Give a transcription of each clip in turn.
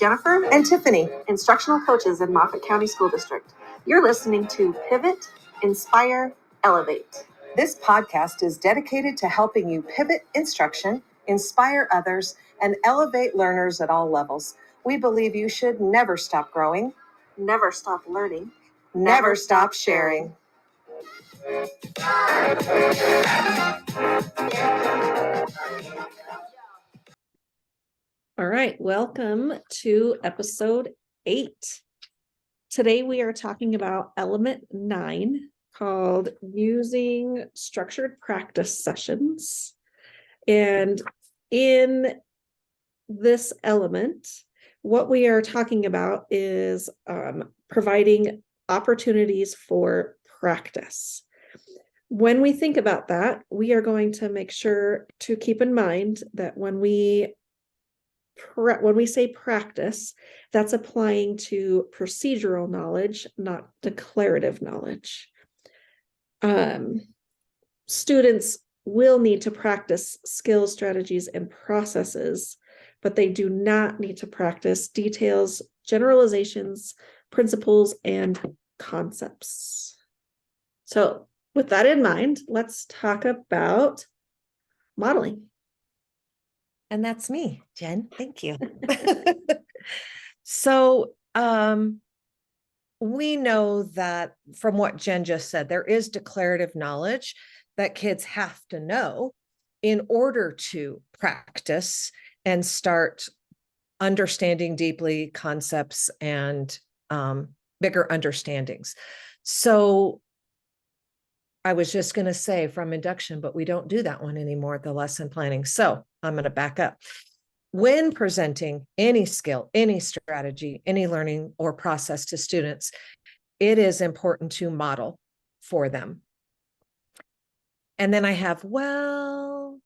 Jennifer and Tiffany, instructional coaches in Moffat County School District. You're listening to Pivot, Inspire, Elevate. This podcast is dedicated to helping you pivot instruction, inspire others, and elevate learners at all levels. We believe you should never stop growing, never stop learning, never stop sharing. All right, welcome to episode 8. Today we are talking about element 9 called using structured practice sessions. And in this element, what we are talking about is providing opportunities for practice. When we think about that, we are going to make sure to keep in mind that when we say practice, that's applying to procedural knowledge, not declarative knowledge. Students will need to practice skills, strategies, and processes, but they do not need to practice details, generalizations, principles, and concepts. So with that in mind, let's talk about modeling. And that's me, Jen. Thank you. So we know that from what Jen just said, there is declarative knowledge that kids have to know in order to practice and start understanding deeply concepts and bigger understandings. So I was just going to say from induction, but we don't do that one anymore at the lesson planning. So I'm going to back up. When presenting any skill, any strategy, any learning or process to students, it is important to model for them. And then I have, well,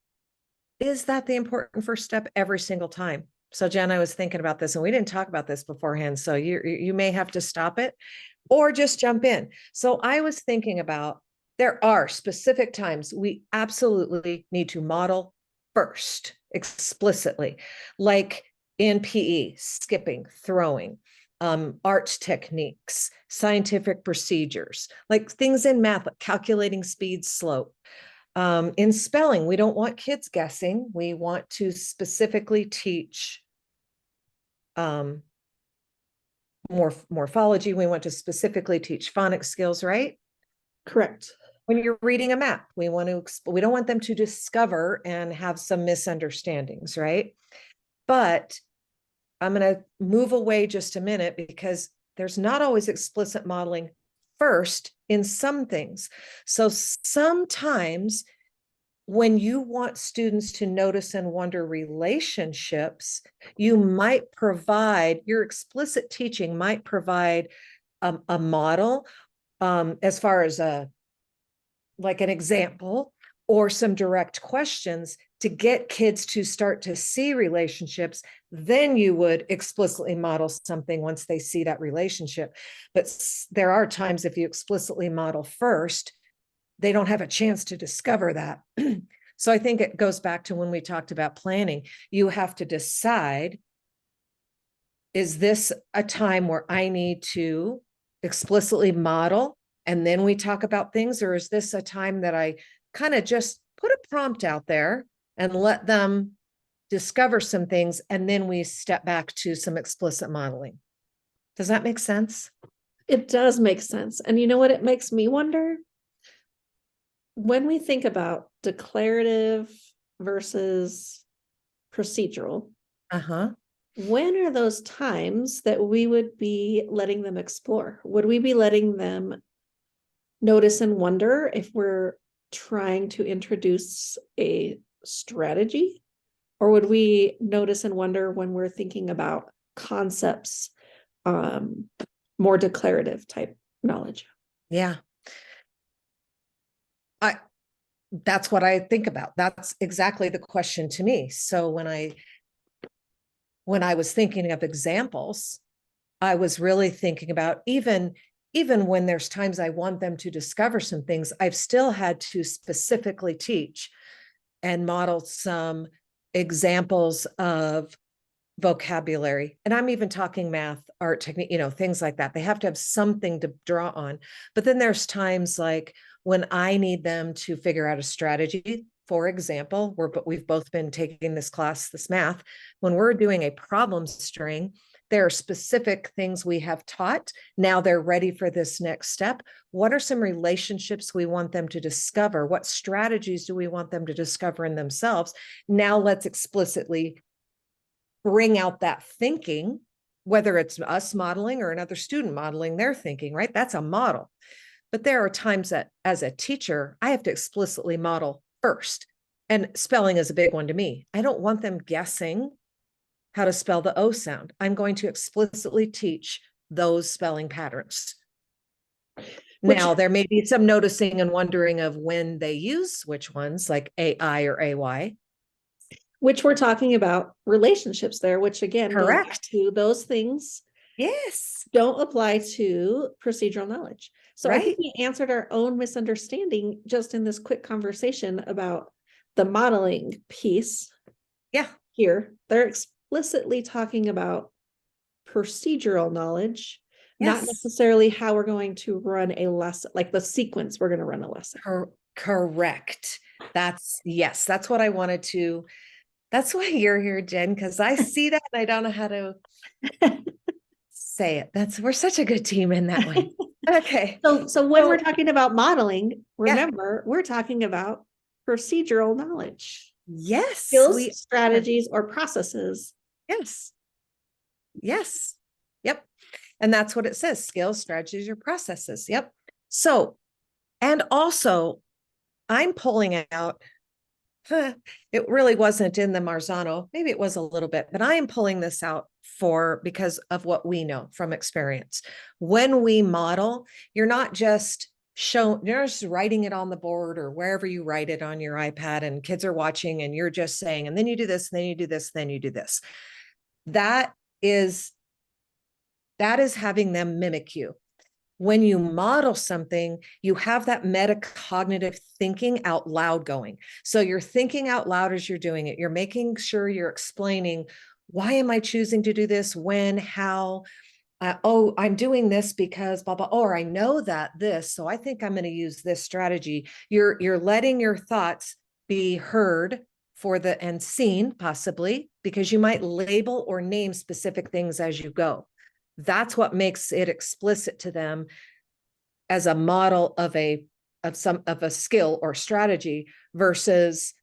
is that the important first step every single time? So Jen, I was thinking about this and we didn't talk about this beforehand. So you may have to stop it or just jump in. So I was thinking about, there are specific times we absolutely need to model first, explicitly, like in PE, skipping, throwing, art techniques, scientific procedures, like things in math, like calculating speed, slope. In spelling, we don't want kids guessing. We want to specifically teach morphology. We want to specifically teach phonics skills, right? Correct. When you're reading a map, we don't want them to discover and have some misunderstandings, right? But I'm going to move away just a minute because there's not always explicit modeling first in some things. So sometimes when you want students to notice and wonder relationships, you might provide, your explicit teaching might provide a model as far as like an example or some direct questions to get kids to start to see relationships. Then you would explicitly model something once they see that relationship. But there are times if you explicitly model first, they don't have a chance to discover that. So I think it goes back to when we talked about planning. You have to decide, is this a time where I need to explicitly model and then we talk about things, or is this a time that I kind of just put a prompt out there and let them discover some things, and then we step back to some explicit modeling? Does that make sense? It does make sense. And you know what it makes me wonder? When we think about declarative versus procedural, when are those times that we would be letting them explore? Would we be letting them notice and wonder if we're trying to introduce a strategy? Or would we notice and wonder when we're thinking about concepts, more declarative type knowledge? Yeah. That's what I think about. That's exactly the question to me. So when I was thinking of examples, I was really thinking about even when there's times I want them to discover some things, I've still had to specifically teach and model some examples of vocabulary. And I'm even talking math, art, technique, things like that. They have to have something to draw on. But then there's times like when I need them to figure out a strategy. For example, we've both been taking this class, this math. When we're doing a problem string, there are specific things we have taught. Now they're ready for this next step. What are some relationships we want them to discover? What strategies do we want them to discover in themselves? Now let's explicitly bring out that thinking, whether it's us modeling or another student modeling their thinking, right? That's a model. But there are times that as a teacher, I have to explicitly model first. And spelling is a big one to me. I don't want them guessing how to spell the O sound. I'm going to explicitly teach those spelling patterns. Now, there may be some noticing and wondering of when they use which ones, like AI or AY. Which we're talking about relationships there, which again, Correct. To those things. Yes. Don't apply to procedural knowledge. So right. I think we answered our own misunderstanding just in this quick conversation about the modeling piece. Yeah. Here, they're explicitly talking about procedural knowledge, not necessarily how we're going to run a lesson, like the sequence we're going to run a lesson. Correct. That's what I wanted to. That's why you're here, Jen, because I see that and I don't know how to say it. We're such a good team in that way. Okay. So when we're talking about modeling, remember, we're talking about procedural knowledge. Yes. Skills, strategies, or processes. Yes. Yep. And that's what it says. Skills, strategies, or processes. Yep. So, and also I'm pulling out, it really wasn't in the Marzano. Maybe it was a little bit, but I am pulling this out because of what we know from experience. When we model, you're not just writing it on the board or wherever you write it on your iPad and kids are watching and you're just saying, and then you do this, then you do this, then you do this. That is having them mimic you. When you model something, you have that metacognitive thinking out loud going. So you're thinking out loud as you're doing it. You're making sure you're explaining, why am I choosing to do this? When, how, I'm doing this because blah, blah, or I know that this, so I think I'm going to use this strategy. You're letting your thoughts be heard and seen possibly, because you might label or name specific things as you go. That's what makes it explicit to them as a model of a skill or strategy versus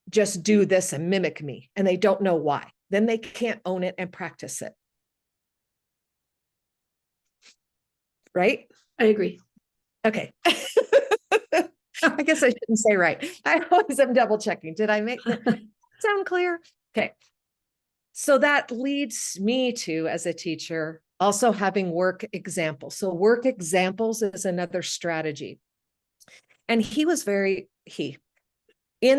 just do this and mimic me. And they don't know why. Then they can't own it and practice it. Right? I agree. Okay. I guess I shouldn't say right. I always am double checking. Did I make that sound clear? Okay. So that leads me to, as a teacher, also having work examples. So work examples is another strategy. And in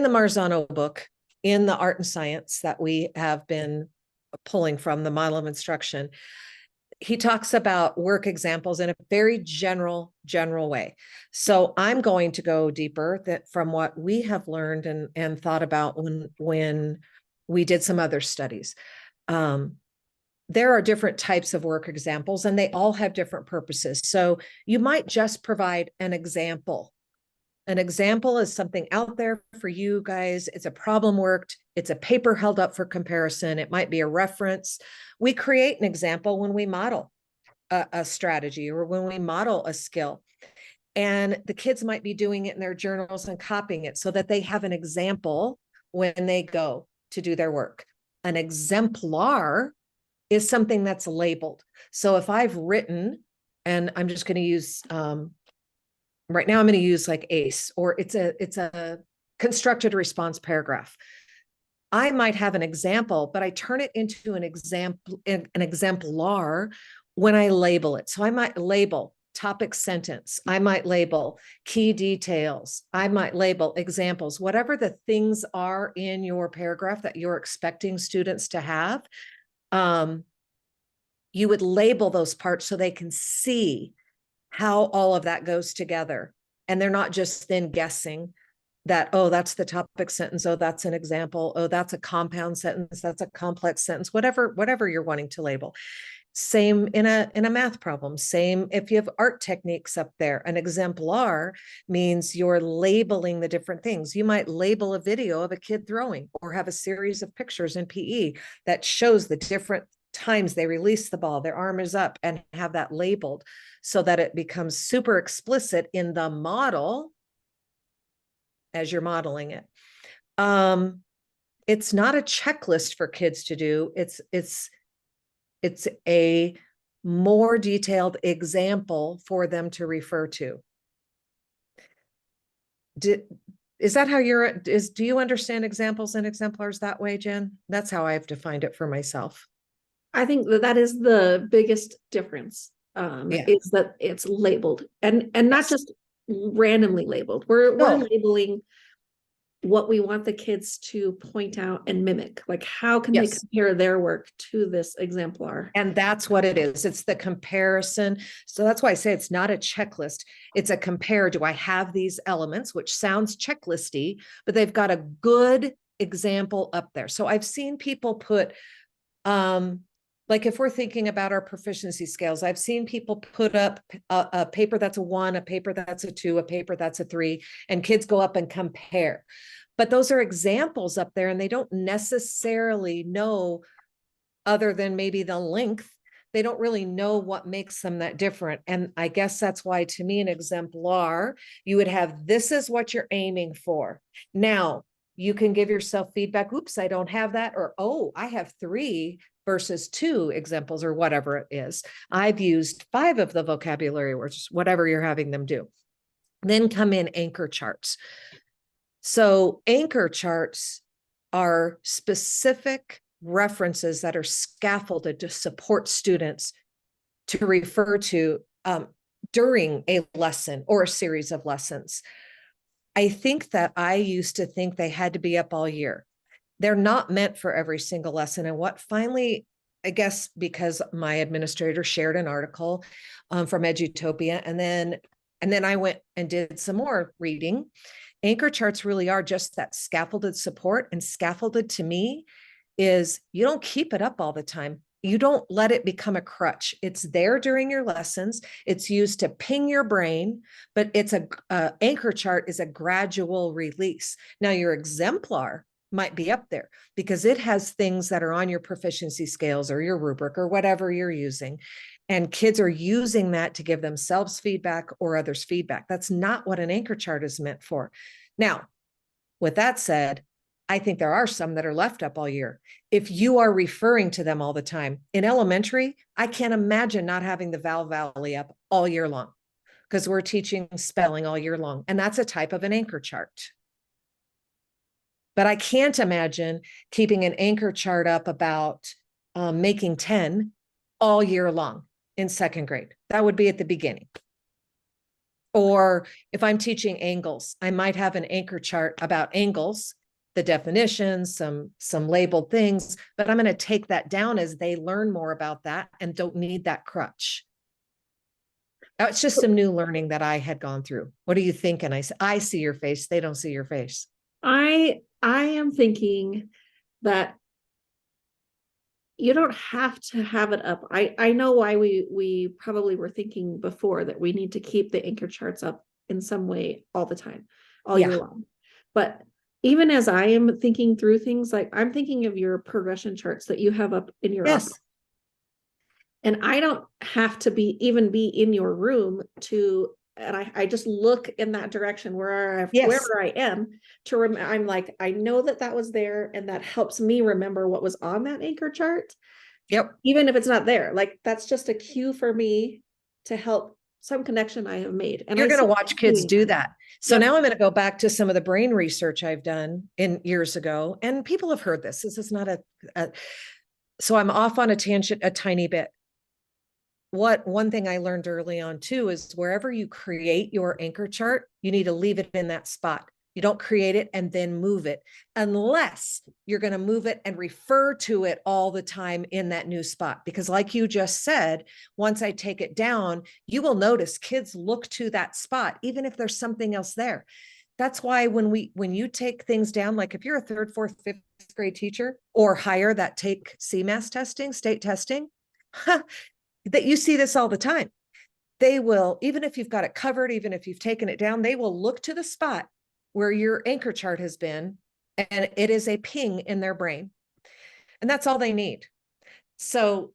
the Marzano book, in the art and science that we have been pulling from the model of instruction, he talks about work examples in a very general way. So I'm going to go deeper from what we have learned and thought about when we did some other studies. There are different types of work examples and they all have different purposes. So you might just provide an example. An example is something out there for you guys. It's a problem worked. It's a paper held up for comparison. It might be a reference. We create an example when we model a strategy or when we model a skill. And the kids might be doing it in their journals and copying it so that they have an example when they go to do their work. An exemplar is something that's labeled. So if I've written, and I'm just going to use, right now I'm going to use like ACE, or it's a constructed response paragraph. I might have an example, but I turn it into an exemplar when I label it. So I might label topic sentence. I might label key details. I might label examples, whatever the things are in your paragraph that you're expecting students to have. You would label those parts so they can see how all of that goes together. And they're not just then guessing. that, oh, that's the topic sentence. Oh, that's an example. Oh, that's a compound sentence. That's a complex sentence, whatever you're wanting to label. Same in a math problem. Same if you have art techniques up there. An exemplar means you're labeling the different things. You might label a video of a kid throwing, or have a series of pictures in PE that shows the different times they release the ball, their arm is up, and have that labeled so that it becomes super explicit in the model as you're modeling it. It's not a checklist for kids to do. It's a more detailed example for them to refer to. Is that how do you understand examples and exemplars that way, Jen? That's how I've defined it for myself. I think that is the biggest difference, Yeah. is that it's labeled and not Yes. just randomly labeled. We're No. labeling what we want the kids to point out and mimic. Like, how can they Yes. compare their work to this exemplar? And that's what it is. It's the comparison. So that's why I say it's not a checklist. It's a compare. Do I have these elements, which sounds checklisty, but they've got a good example up there. So I've seen people put, like if we're thinking about our proficiency scales, I've seen people put up a paper that's a 1, a paper that's a 2, a paper that's a 3, and kids go up and compare. But those are examples up there, and they don't necessarily know, other than maybe the length, they don't really know what makes them that different. And I guess that's why, to me, an exemplar, you would have, this is what you're aiming for. Now, you can give yourself feedback. Oops, I don't have that. Or, oh, I have 3 versus 2 examples, or whatever it is. I've used 5 of the vocabulary words, whatever you're having them do. Then come in anchor charts. So anchor charts are specific references that are scaffolded to support students to refer to during a lesson or a series of lessons. I think that I used to think they had to be up all year. They're not meant for every single lesson. And what finally, I guess, because my administrator shared an article from Edutopia, and then I went and did some more reading. Anchor charts really are just that scaffolded support. And scaffolded, to me, is you don't keep it up all the time. You don't let it become a crutch. It's there during your lessons. It's used to ping your brain, but it's anchor chart is a gradual release. Now, your exemplar might be up there because it has things that are on your proficiency scales or your rubric or whatever you're using. And kids are using that to give themselves feedback or others feedback. That's not what an anchor chart is meant for. Now, with that said, I think there are some that are left up all year. If you are referring to them all the time in elementary, I can't imagine not having the Val Valley up all year long, because we're teaching spelling all year long. And that's a type of an anchor chart. But I can't imagine keeping an anchor chart up about making 10 all year long in 2nd grade. That would be at the beginning. Or if I'm teaching angles, I might have an anchor chart about angles, the definitions, some labeled things, but I'm going to take that down as they learn more about that and don't need that crutch. It's just some new learning that I had gone through. What do you think? And I see your face. They don't see your face. I am thinking that you don't have to have it up. I know why we probably were thinking before that we need to keep the anchor charts up in some way all the time, all year long. But even as I am thinking through things, like I'm thinking of your progression charts that you have up in your office. And I don't have to be in your room to, and I just look in that direction wherever I am to remember. I'm like, I know that was there, and that helps me remember what was on that anchor chart. Yep. Even if it's not there, like that's just a cue for me to help some connection I have made. And you're going to watch kids do that. So now I'm going to go back to some of the brain research I've done in years ago, and people have heard this. This is not so I'm off on a tangent a tiny bit. One thing I learned early on too is wherever you create your anchor chart, you need to leave it in that spot. You don't create it and then move it unless you're going to move it and refer to it all the time in that new spot. Because like you just said, once I take it down, you will notice kids look to that spot, even if there's something else there. That's why when you take things down, like if you're a third, fourth, fifth grade teacher or higher that take CMAS testing, state testing, that you see this all the time. They will, even if you've got it covered, even if you've taken it down, they will look to the spot where your anchor chart has been, and it is a ping in their brain. And that's all they need. So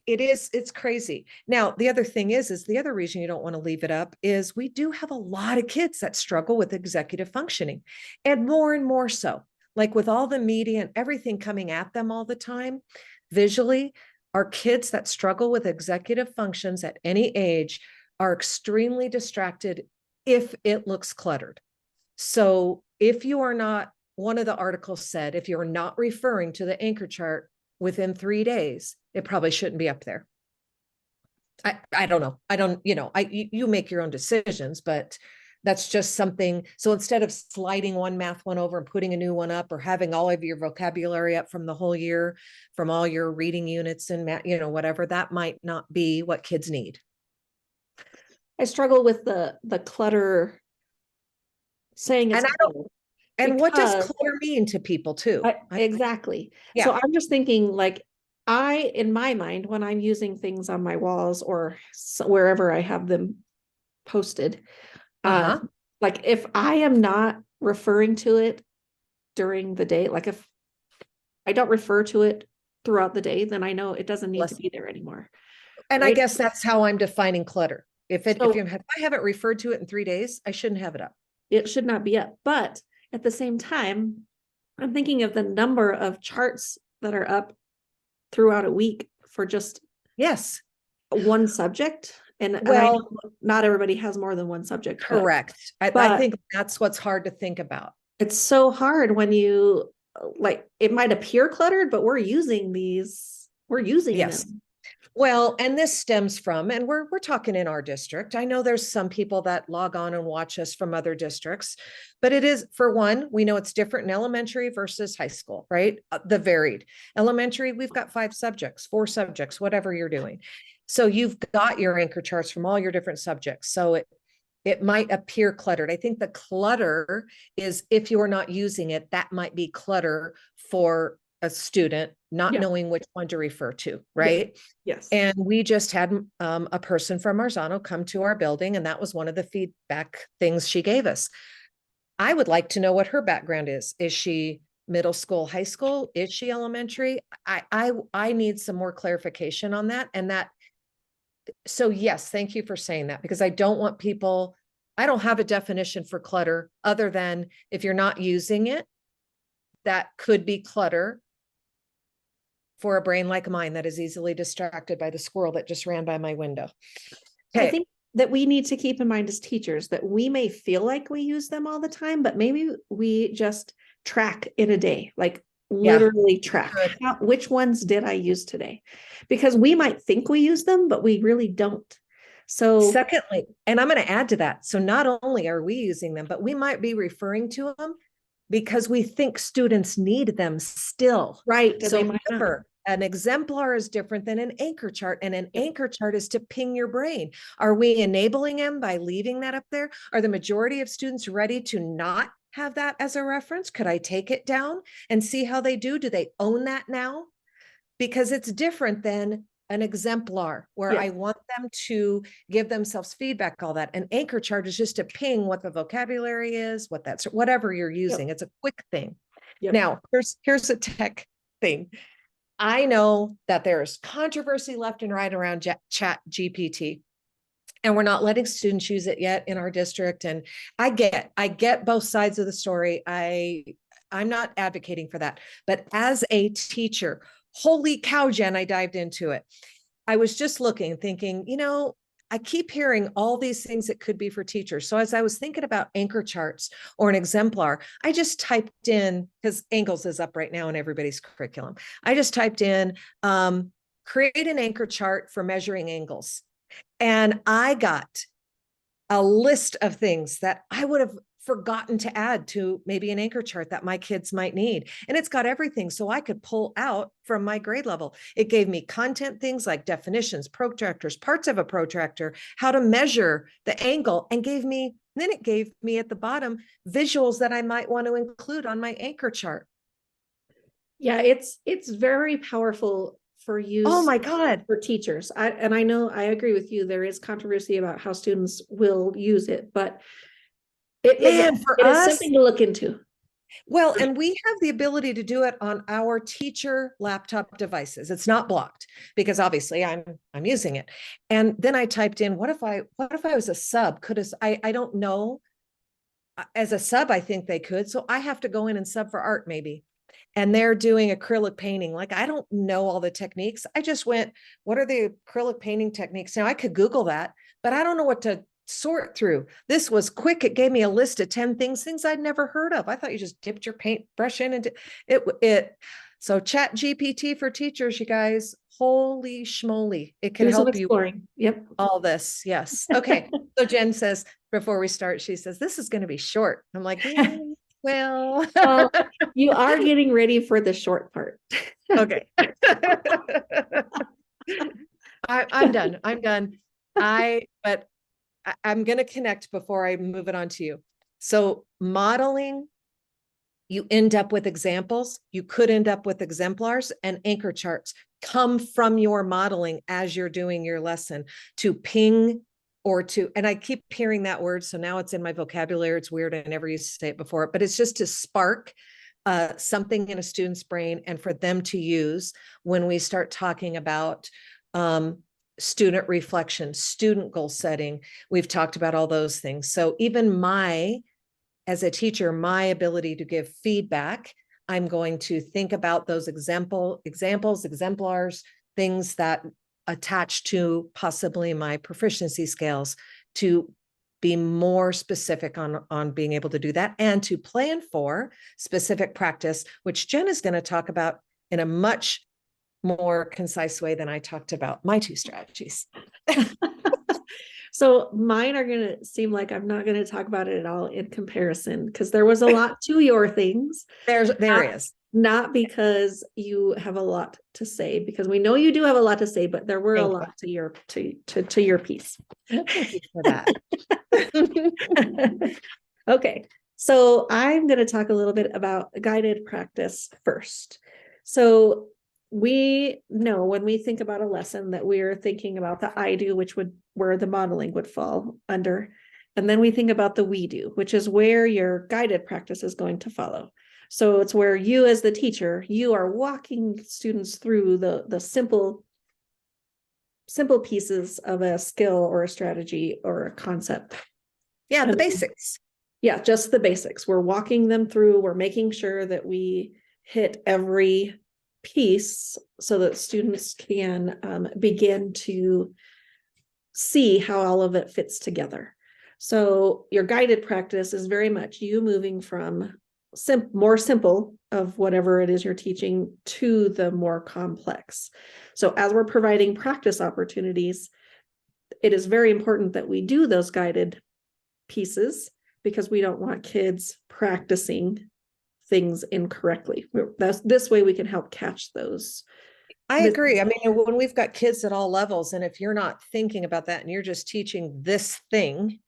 it's crazy. Now, the other thing is the other reason you don't want to leave it up is we do have a lot of kids that struggle with executive functioning, and more so, like with all the media and everything coming at them all the time visually, our kids that struggle with executive functions at any age are extremely distracted if it looks cluttered. So if you are not, one of the articles said, if you're not referring to the anchor chart within 3 days, it probably shouldn't be up there. I don't know. I don't, you make your own decisions, but that's just something. So instead of sliding one math one over and putting a new one up, or having all of your vocabulary up from the whole year, from all your reading units and math, whatever, that might not be what kids need. I struggle with the clutter, saying it's clutter. And what does clutter mean to people too? Exactly. Yeah. So I'm just thinking, like, in my mind, when I'm using things on my walls or wherever I have them posted, like if I am not referring to it during the day, like if I don't refer to it throughout the day, then I know it doesn't need to be there anymore. And right? I guess that's how I'm defining clutter. If I haven't referred to it in 3 days, I shouldn't have it up. It should not be up. But at the same time, I'm thinking of the number of charts that are up throughout a week for just one subject. And I know not everybody has more than one subject. Correct. I think that's what's hard to think about. It's so hard when you, like, it might appear cluttered, but we're using them. Well, and this stems from, and we're talking in our district. I know there's some people that log on and watch us from other districts, but it is, for one, we know it's different in elementary versus hit school, right? The varied. Elementary, we've got 5 subjects, 4 subjects, whatever you're doing. So you've got your anchor charts from all your different subjects. So it might appear cluttered. I think the clutter is, if you're not using it, that might be clutter for a student not knowing which one to refer to, right? Yes. And we just had a person from Marzano come to our building, and that was one of the feedback things she gave us. I would like to know what her background is. Is she middle school, high school? Is she elementary? I need some more clarification on that. And that, so yes, thank you for saying that, because I don't want people, I don't have a definition for clutter other than if you're not using it, that could be clutter for a brain like mine that is easily distracted by the squirrel that just ran by my window. Okay. I think that we need to keep in mind as teachers that we may feel like we use them all the time, but maybe we just track in a day, like literally track which ones did I use today, because we might think we use them, but we really don't. So secondly, and I'm going to add to that. So not only are we using them, but we might be referring to them because we think students need them still. Right. So remember, an exemplar is different than an anchor chart, and an anchor chart is to ping your brain. Are we enabling them by leaving that up there? Are the majority of students ready to not have that as a reference? Could I take it down and see how they do? Do they own that now? Because it's different than an exemplar where I want them to give themselves feedback, all that. An anchor chart is just to ping what the vocabulary is, whatever you're using. It's a quick thing. Now, here's a tech thing. I know that there's controversy left and right around Chat GPT, and we're not letting students use it yet in our district. And I get both sides of the story. I'm not advocating for that, but as a teacher, holy cow, Jen, I dived into it. I was just looking, thinking, I keep hearing all these things that could be for teachers. So as I was thinking about anchor charts or an exemplar, I just typed in, because Angles is up right now in everybody's curriculum. I just typed in, create an anchor chart for measuring angles. And I got a list of things that I would have forgotten to add to maybe an anchor chart that my kids might need. And it's got everything. So I could pull out from my grade level. It gave me content things like definitions, protractors, parts of a protractor, how to measure the angle, and then it gave me at the bottom visuals that I might want to include on my anchor chart. Yeah, it's very powerful for use. Oh my God. For teachers. I know I agree with you. There is controversy about how students will use it, but it is something to look into. Well, and we have the ability to do it on our teacher laptop devices. It's not blocked because obviously I'm using it. And then I typed in, what if I was a sub? I don't know. As a sub, I think they could. So I have to go in and sub for art maybe. And they're doing acrylic painting. Like, I don't know all the techniques. I just went, what are the acrylic painting techniques? Now I could Google that, but I don't know what to sort through. This was quick. It gave me a list of 10 things I'd never heard of. I thought you just dipped your paintbrush in and it. So Chat GPT for teachers, you guys, holy schmoly. It can help you. Yep. All this. Yes. Okay. So Jen says, before we start, she says, this is going to be short. I'm like, well, you are getting ready for the short part. Okay. I'm done. But I'm going to connect before I move it on to you. So modeling, you end up with examples. You could end up with exemplars, and anchor charts come from your modeling as you're doing your lesson to ping and I keep hearing that word. So now it's in my vocabulary. It's weird. I never used to say it before, but it's just to spark something in a student's brain and for them to use when we start talking about student reflection, student goal setting. We've talked about all those things. So even as a teacher, my ability to give feedback, I'm going to think about those examples, exemplars, things that attach to possibly my proficiency scales to be more specific on being able to do that and to plan for specific practice, which Jen is going to talk about in a much more concise way than I talked about my two strategies. So mine are going to seem like I'm not going to talk about it at all in comparison because there was a lot to your things. There is. Not because you have a lot to say, because we know you do have a lot to say, but there were a lot to your piece. Thank you for that. Okay, so I'm going to talk a little bit about guided practice first. So we know when we think about a lesson that we're thinking about the I do, where the modeling would fall under. And then we think about the we do, which is where your guided practice is going to follow. So it's where you as the teacher, you are walking students through the simple pieces of a skill or a strategy or a concept. Yeah, the basics. Yeah, just the basics. We're walking them through. We're making sure that we hit every piece so that students can begin to see how all of it fits together. So your guided practice is very much you moving from more simple of whatever it is you're teaching to the more complex. So as we're providing practice opportunities, it is very important that we do those guided pieces because we don't want kids practicing things incorrectly. This way we can help catch those. I agree. I mean, when we've got kids at all levels, and if you're not thinking about that and you're just teaching this thing,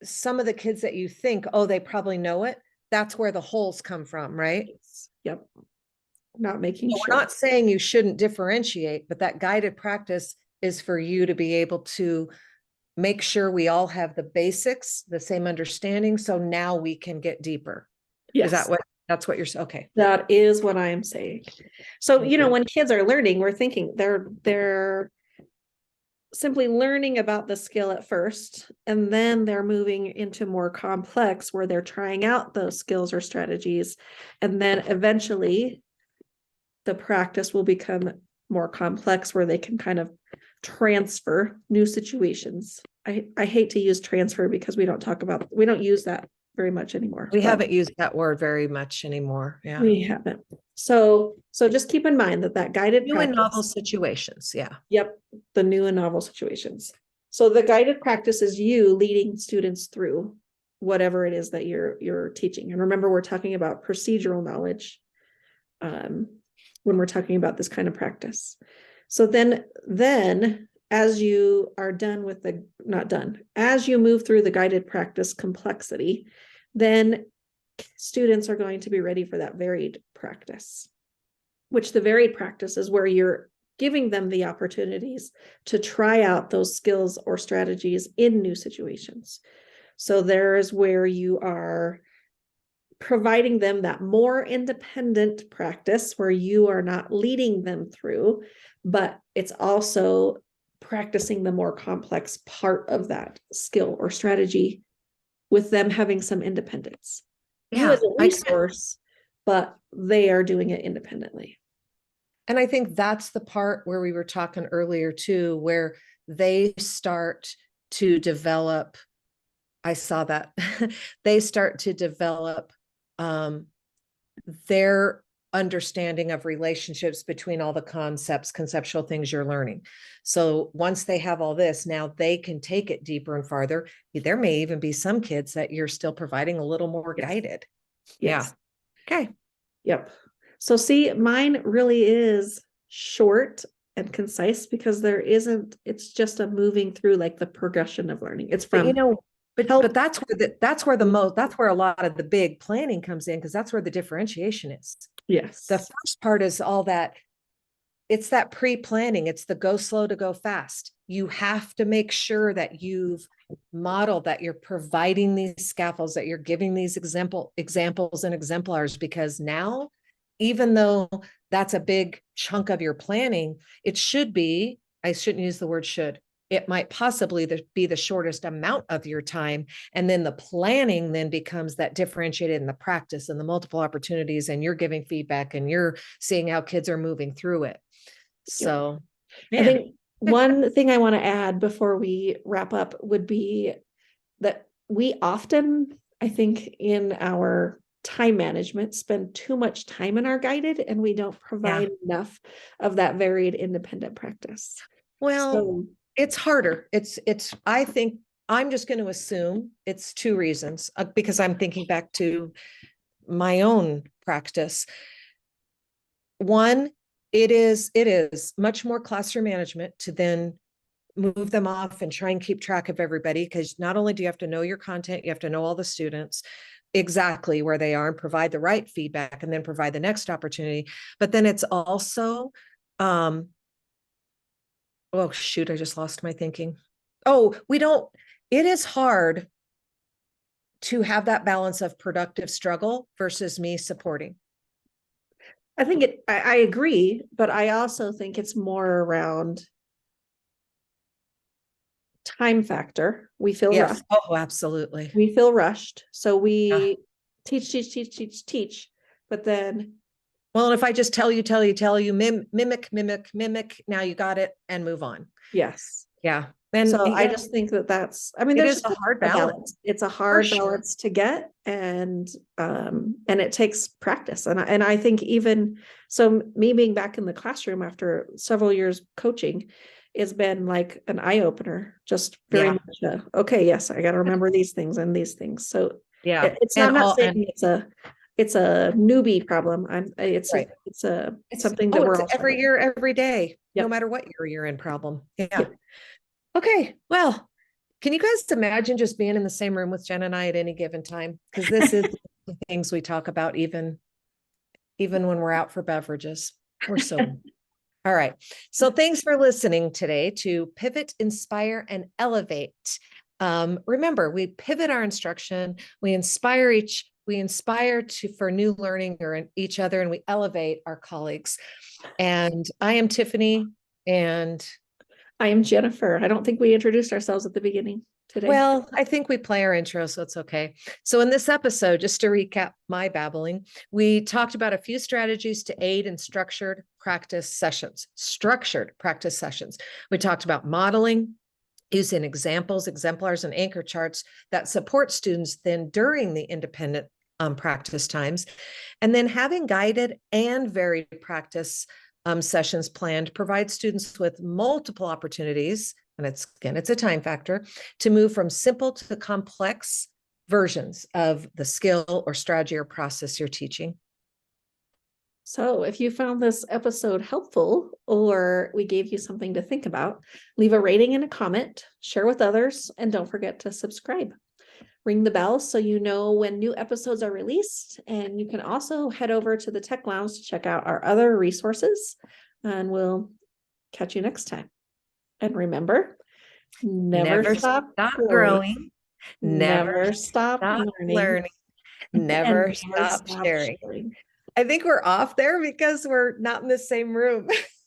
some of the kids that you think, oh, they probably know it, that's where the holes come from, right? Yep. Not making sure. We're not saying you shouldn't differentiate, but that guided practice is for you to be able to make sure we all have the basics, the same understanding. So now we can get deeper. Yes. Is that's what you're saying? Okay. That is what I'm saying. So, when kids are learning, we're thinking they're simply learning about the skill at first, and then they're moving into more complex where they're trying out those skills or strategies. And then eventually the practice will become more complex where they can kind of transfer new situations. I hate to use transfer because we don't use that very much anymore. We but haven't used that word very much anymore. Yeah. We haven't. So just keep in mind that guided New and novel practice. situations. Yeah. Yep, the new and novel situations. So the guided practice is you leading students through whatever it is that you're teaching. And remember, we're talking about procedural knowledge when we're talking about this kind of practice. So then as you are done with as you move through the guided practice complexity, then students are going to be ready for that varied practice, which the varied practice is where you're giving them the opportunities to try out those skills or strategies in new situations. So there is where you are providing them that more independent practice where you are not leading them through, but it's also practicing the more complex part of that skill or strategy with them having some independence. You as a resource, but they are doing it independently. And I think that's the part where we were talking earlier too, where they start to develop. I saw that they start to develop their understanding of relationships between all the conceptual things you're learning. So once they have all this, now they can take it deeper and farther. There may even be some kids that you're still providing a little more guided. Yes. Yeah. Okay. Yep. So see, mine really is short and concise because it's just a moving through like the progression of learning. It's from, but that's where a lot of the big planning comes in, because that's where the differentiation is. Yes. The first part is all that. It's that pre-planning. It's the go slow to go fast. You have to make sure that you've modeled, that you're providing these scaffolds, that you're giving these examples and exemplars, because now, even though that's a big chunk of your planning, it should be, I shouldn't use the word should, it might possibly be the shortest amount of your time. And then the planning then becomes that differentiated in the practice and the multiple opportunities, and you're giving feedback and you're seeing how kids are moving through it. So I think one thing I want to add before we wrap up would be that we often, I think, in our time management, spend too much time in our guided, and we don't provide enough of that varied independent practice. Well, it's harder. I think I'm just going to assume it's two reasons, because I'm thinking back to my own practice. One, it is much more classroom management to then move them off and try and keep track of everybody, because not only do you have to know your content, you have to know all the students exactly where they are and provide the right feedback and then provide the next opportunity. But then it's also, oh shoot, I just lost my thinking. It is hard to have that balance of productive struggle versus me supporting. I think I agree, but I also think it's more around time factor. We feel rushed. Oh, absolutely. We feel rushed. So we teach, but then. Well, and if I just tell you, mimic, now you got it and move on. Yes. Yeah. And so I just think that's, I mean, there's a hard balance. It's a hard balance to get, and it takes practice. And I think even so, me being back in the classroom after several years coaching has been like an eye opener, just very much okay, yes, I got to remember these things and these things. So it's not, I'm not saying it's a newbie problem. It's something that we're all every year, every day, no matter what year you're in problem. Yeah. Okay. Well, can you guys imagine just being in the same room with Jen and I at any given time? Because this is the things we talk about, even when we're out for beverages. We're so all right. So thanks for listening today to Pivot, Inspire, and Elevate. Remember, we pivot our instruction, we inspire for new learning or each other, and we elevate our colleagues. And I am Tiffany, and I am Jennifer. I don't think we introduced ourselves at the beginning today. Well, I think we play our intro, so it's okay. So in this episode, just to recap my babbling, we talked about a few strategies to aid in structured practice sessions. We talked about modeling, using examples, exemplars, and anchor charts that support students then during the independent practice times, and then having guided and varied practice sessions planned provide students with multiple opportunities, and it's a time factor, to move from simple to complex versions of the skill or strategy or process you're teaching. So if you found this episode helpful or we gave you something to think about, leave a rating and a comment, share with others, and don't forget to subscribe. Ring the bell so you know when new episodes are released. And you can also head over to the Tech Lounge to check out our other resources. And we'll catch you next time. And remember, never stop growing, never stop learning, never and never stop sharing. sharing. I think we're off there because we're not in the same room.